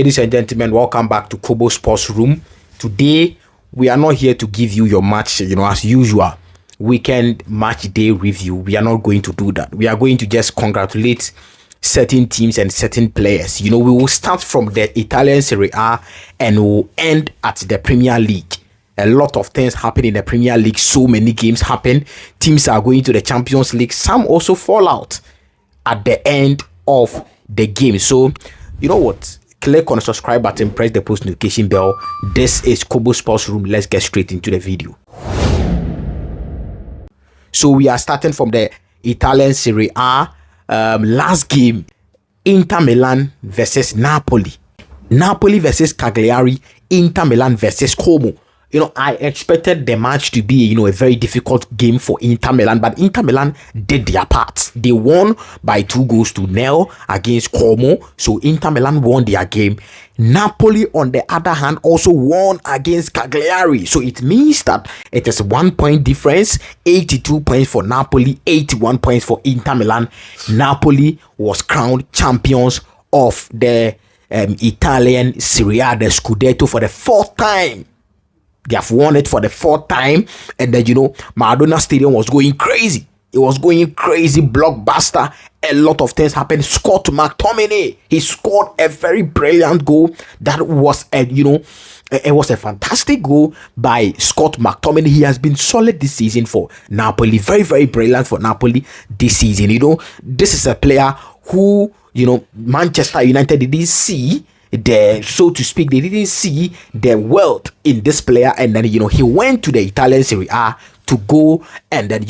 Ladies and gentlemen, welcome back to Kobo Sports Room. Today, we are not here to give you your match, as usual, weekend match day review. We are not going to do that. We are going to just congratulate certain teams and certain players. We will start from the Italian Serie A and we'll end at the Premier League. A lot of things happen in the Premier League. So many games happen. Teams are going to the Champions League. Some also fall out at the end of the game. So, you know what? Click on the subscribe button, press the post notification bell. This is Kobo Sports Room. Let's get straight into the video. So we are starting from the Italian Serie A. Last game, Inter Milan versus Napoli. Napoli versus Cagliari. Inter Milan versus Como. I expected the match to be, a very difficult game for Inter Milan, but Inter Milan did their part. They won by 2-0 against Como, so Inter Milan won their game. Napoli, on the other hand, also won against Cagliari, so it means that it is 1 point difference, 82 points for Napoli, 81 points for Inter Milan. Napoli was crowned champions of the Italian Serie A, the Scudetto, for the fourth time. They have won it for the fourth time, and then Maradona Stadium was going crazy. It was going crazy, blockbuster. A lot of things happened. Scott McTominay, he scored a very brilliant goal. That was it was a fantastic goal by Scott McTominay. He has been solid this season for Napoli. Very, very brilliant for Napoli this season. This is a player who Manchester United didn't see. So to speak, they didn't see the wealth in this player, and then he went to the Italian Serie A to go and then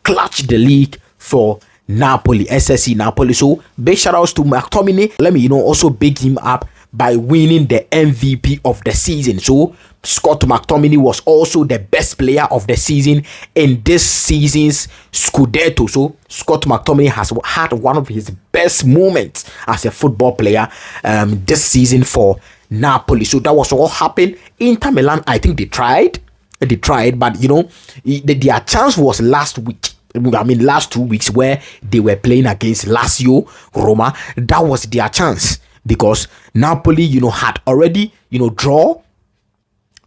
clutch the league for Napoli, SSC Napoli. So big shout outs to McTominay. Let me also big him up by winning the MVP of the season. So Scott McTominay was also the best player of the season in this season's Scudetto. So Scott McTominay has had one of his best moments as a football player this season for Napoli. So that was all happened. Inter Milan, I think they tried, but their chance was last week. Last 2 weeks, where they were playing against Lazio, Roma. That was their chance, because Napoli, had already, draw.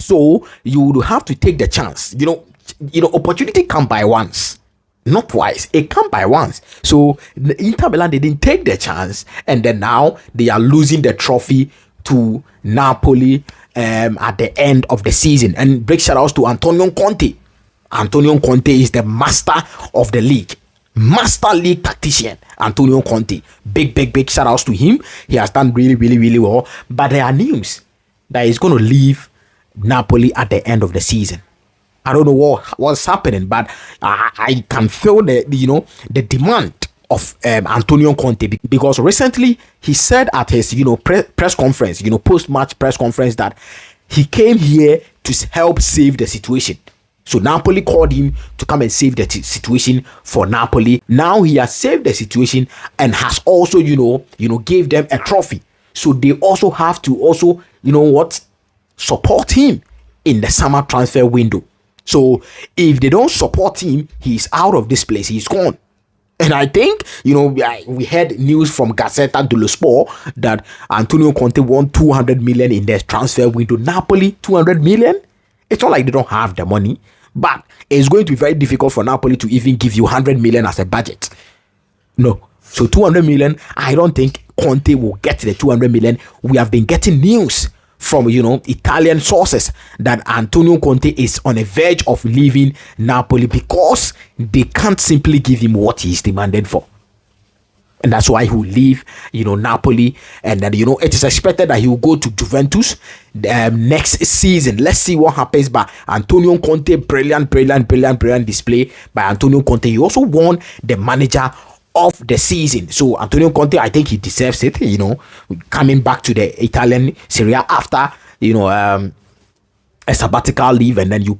So you would have to take the chance. Opportunity come by once, not twice. It come by once. So the Inter Milan, they didn't take the chance, and then now they are losing the trophy to Napoli at the end of the season. And big shout outs to Antonio Conte. Antonio Conte is the master of the league. Master league tactician, Antonio Conte. Big shout outs to him. He has done really, really, really well. But there are news that he's going to leave Napoli at the end of the season. I don't know what's happening, but I can feel the demand of Antonio Conte, because recently he said at his press conference, post-match press conference, that he came here to help save the situation. So Napoli called him to come and save the situation for Napoli. Now he has saved the situation and has also, gave them a trophy. So they also have to support him in the summer transfer window. So if they don't support him, he's out of this place. He's gone. And I think, we heard news from Gazzetta dello Sport that Antonio Conte won 200 million in their transfer window. Napoli, 200 million? It's not like they don't have the money, but it's going to be very difficult for Napoli to even give you 100 million as a budget. No. So 200 million, I don't think Conte will get the 200 million. We have been getting news from, Italian sources that Antonio Conte is on the verge of leaving Napoli because they can't simply give him what he's demanded for. And that's why he will leave, Napoli. And then, it is expected that he will go to Juventus next season. Let's see what happens. But Antonio Conte, brilliant display by Antonio Conte. He also won the manager of the season. So Antonio Conte, I think he deserves it, coming back to the Italian Serie A after, a sabbatical leave, and then you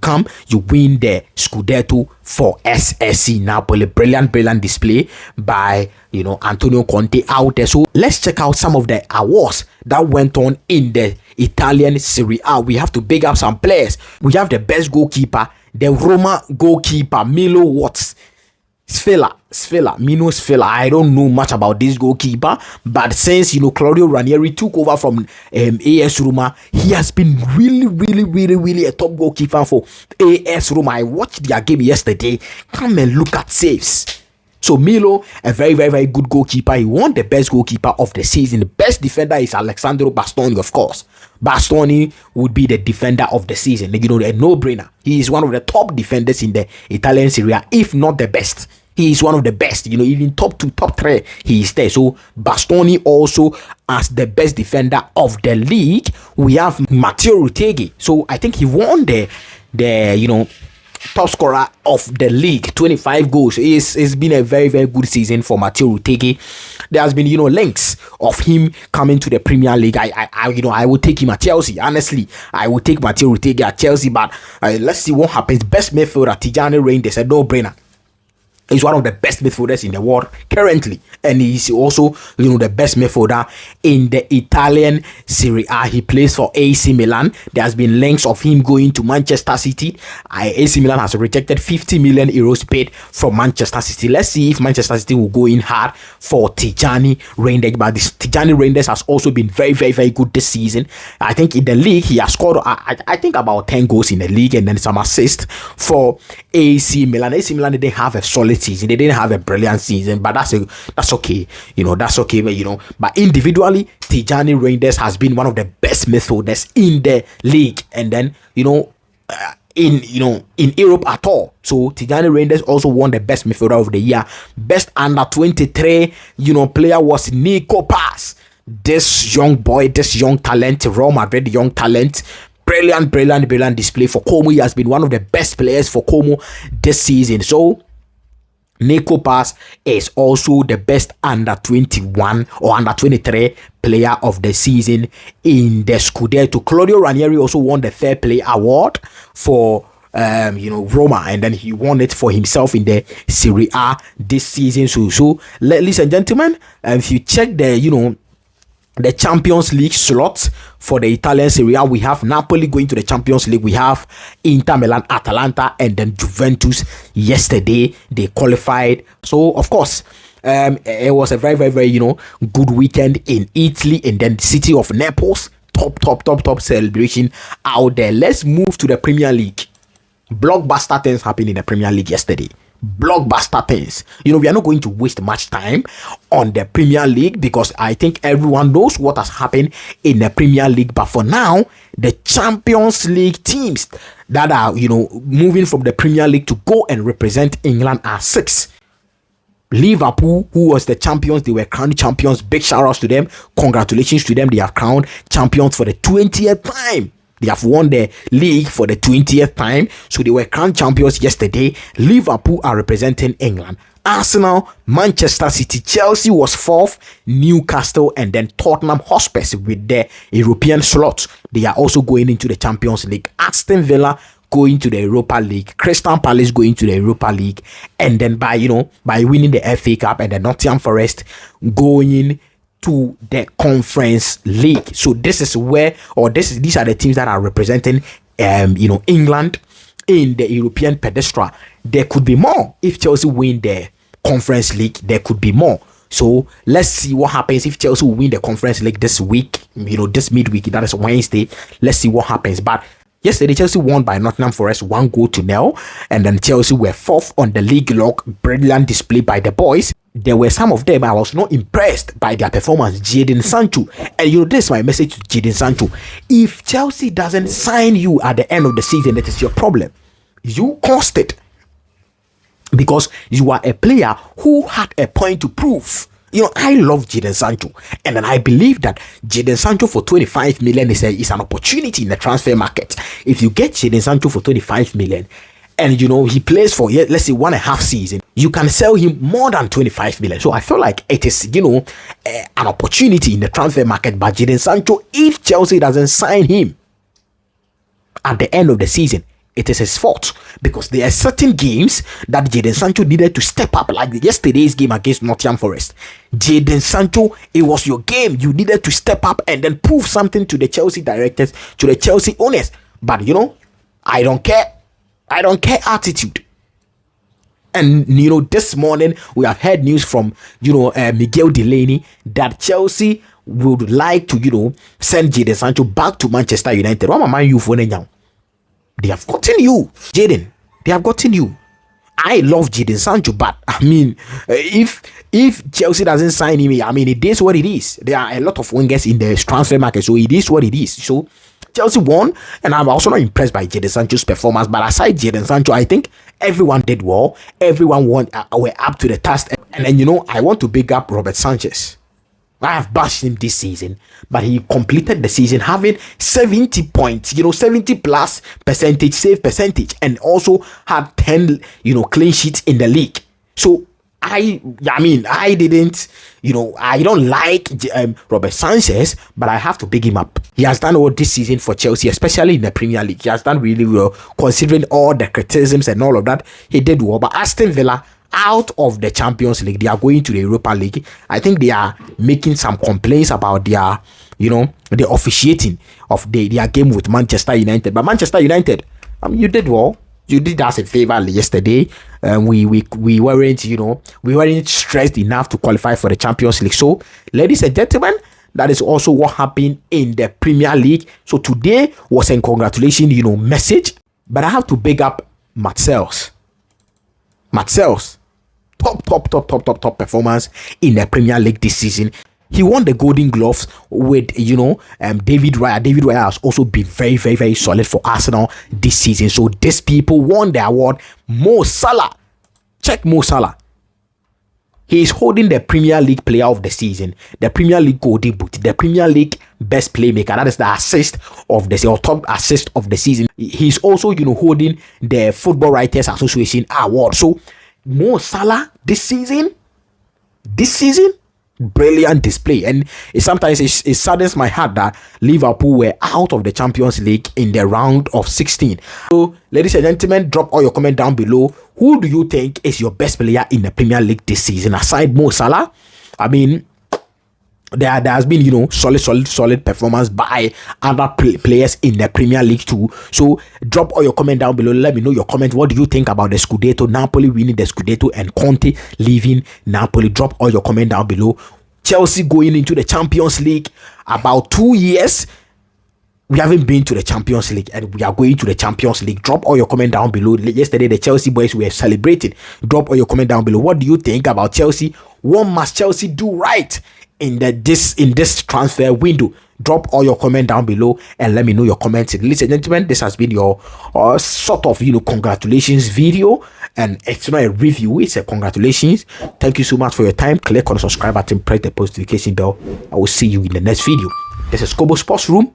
win the Scudetto for SSC Napoli. Brilliant display by Antonio Conte out there. So let's check out some of the awards that went on in the Italian Serie A. We have to big up some players. We have the best goalkeeper, the Roma goalkeeper Milo Watts. Mino Sfela. I don't know much about this goalkeeper, but since Claudio Ranieri took over from AS Roma, he has been really a top goalkeeper for AS Roma. I watched their game yesterday. Come and look at saves. So Milo, a very good goalkeeper. He won the best goalkeeper of the season. The best defender is Alessandro Bastoni, of course. Bastoni would be the defender of the season. A no-brainer. He is one of the top defenders in the Italian Serie, if not the best. He is one of the best, even top 2, top 3, he is there. So Bastoni also as the best defender of the league. We have Matteo Ruteghi. So I think he won the top scorer of the league, 25 goals. It's been a very good season for Matteo Ruteghi. There has been links of him coming to the Premier League. I would take him at Chelsea. Honestly, I would take Matteo Ruteghi at Chelsea, but let's see what happens. Best midfielder Tijani Reinders, a no-brainer. He's one of the best midfielders in the world currently, and he's also the best midfielder in the Italian Serie A. He plays for AC Milan. There has been links of him going to Manchester City. AC Milan has rejected 50 million euros paid from Manchester City. Let's see if Manchester City will go in hard for Tijani Reinders. But Tijani Reinders has also been very good this season. I think in the league he has scored I think about 10 goals in the league and then some assists for AC Milan. AC Milan didn't have a solid season. They didn't have a brilliant season, but that's okay. That's okay. But individually, Tijani Reinders has been one of the best midfielders in the league, and then in Europe at all. So Tijani Reinders also won the best midfielder of the year. Best under 23 player was Nico Paz. This young boy, this young talent, Real Madrid young talent. Brilliant display for Como. He has been one of the best players for Como this season. So Nico Paz is also the best under 21 or under 23 player of the season in the Scudetto. Claudio Ranieri also won the Fair Play Award for Roma, and then he won it for himself in the Serie A this season. So ladies and gentlemen, if you check the Champions League slots for the Italian Serie A, we have Napoli going to the Champions League. We have Inter Milan, Atalanta, and then Juventus. Yesterday they qualified. So of course, it was a very good weekend in Italy, and then the city of Naples. Top celebration out there. Let's move to the Premier League. Blockbuster things happened in the Premier League yesterday. Blockbuster things. We are not going to waste much time on the Premier League because I think everyone knows what has happened in the Premier League. But for now, the Champions League teams that are moving from the Premier League to go and represent England are 6. Liverpool, who was the champions, they were crowned champions. Big shout outs to them. Congratulations to them. They have crowned champions for the 20th time. They have won the league for the 20th time. So they were crowned champions yesterday. Liverpool are representing England. Arsenal, Manchester City, Chelsea was 4th, Newcastle, and then Tottenham Hotspur with the European slots. They are also going into the Champions League. Aston Villa going to the Europa League. Crystal Palace going to the Europa League. And then by winning the FA Cup, and then Nottingham Forest going to the Conference League. So this is where, these are the teams that are representing England in the European pedestal. There could be more if Chelsea win the Conference League. There could be more. So let's see what happens if Chelsea win the Conference League this week. This midweek, that is Wednesday. Let's see what happens. But yesterday, Chelsea won by Nottingham Forest 1-0, and then Chelsea were 4th on the league log. Brilliant display by the boys. There were some of them I was not impressed by their performance. Jadon Sancho, and this is my message to Jadon Sancho. If Chelsea doesn't sign you at the end of the season, that is your problem. You caused it because you are a player who had a point to prove. I love Jadon Sancho, and then I believe that Jadon Sancho for 25 million is an opportunity in the transfer market. If you get Jadon Sancho for 25 million, and he plays for, let's say, 1.5 season, you can sell him more than 25 million. So I feel like it is an opportunity in the transfer market. But Jadon Sancho, if Chelsea doesn't sign him at the end of the season, it is his fault, because there are certain games that Jadon Sancho needed to step up, like yesterday's game against Nottingham Forest. Jadon Sancho, it was your game. You needed to step up and then prove something to the Chelsea directors, to the Chelsea owners. But I don't care attitude. And this morning we have heard news from Miguel Delaney that Chelsea would like to send Jadon Sancho back to Manchester United. What am I you for now? They have gotten you, Jadon. They have gotten you. I love Jadon Sancho, but I mean, if Chelsea doesn't sign him, I mean, it is what it is. There are a lot of wingers in the transfer market, so it is what it is. So Chelsea won, and I'm also not impressed by Jadon Sancho's performance. But aside Jadon Sancho, I think everyone did well. Everyone were up to the task. And then I want to big up Robert Sanchez. I have bashed him this season, but he completed the season having 70 points, 70 plus percentage save percentage, and also had 10, clean sheets in the league. So I didn't, I don't like Robert Sanchez, but I have to big him up. He has done all this season for Chelsea, especially in the Premier League. He has done really well, considering all the criticisms and all of that. He did well, but Aston Villa, out of the Champions League, they are going to the Europa League. I think they are making some complaints about their, the officiating of their game with Manchester United. But Manchester United, you did well. You did us a favor yesterday. We weren't stressed enough to qualify for the Champions League. So, ladies and gentlemen, that is also what happened in the Premier League. So today was a congratulations, message. But I have to big up Martial's top performance in the Premier League this season. He won the Golden Gloves with David Raya. David Raya has also been very, very, very solid for Arsenal this season. So these people won the award. Mo Salah, check Mo Salah. He is holding the Premier League Player of the Season, the Premier League Golden Boot, the Premier League Best Playmaker. That is the assist of the season, or top assist of the season. He's also holding the Football Writers Association award. So Mo Salah this season, brilliant display. And it saddens my heart that Liverpool were out of the Champions League in the round of 16. So ladies and gentlemen, drop all your comment down below. Who do you think is your best player in the Premier League this season aside Mo Salah? I mean, there has been solid performance by other players in the Premier League too. So drop all your comment down below. Let me know your comment. What do you think about the Scudetto, Napoli winning the Scudetto and Conte leaving Napoli? Drop all your comment down below. Chelsea going into the Champions League. About 2 years we haven't been to the Champions League, and we are going to the Champions League. Drop all your comment down below. Yesterday the Chelsea boys were celebrating. Drop all your comment down below. What do you think about Chelsea? What must Chelsea do right in this transfer window? Drop all your comment down below and let me know your comments. Ladies and gentlemen, this has been your sort of congratulations video, and it's not a review, it's a congratulations. Thank you so much for your time. Click on the subscribe button, press the post notification bell. I will see you in the next video. This is Kobo Sports Room,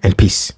and peace.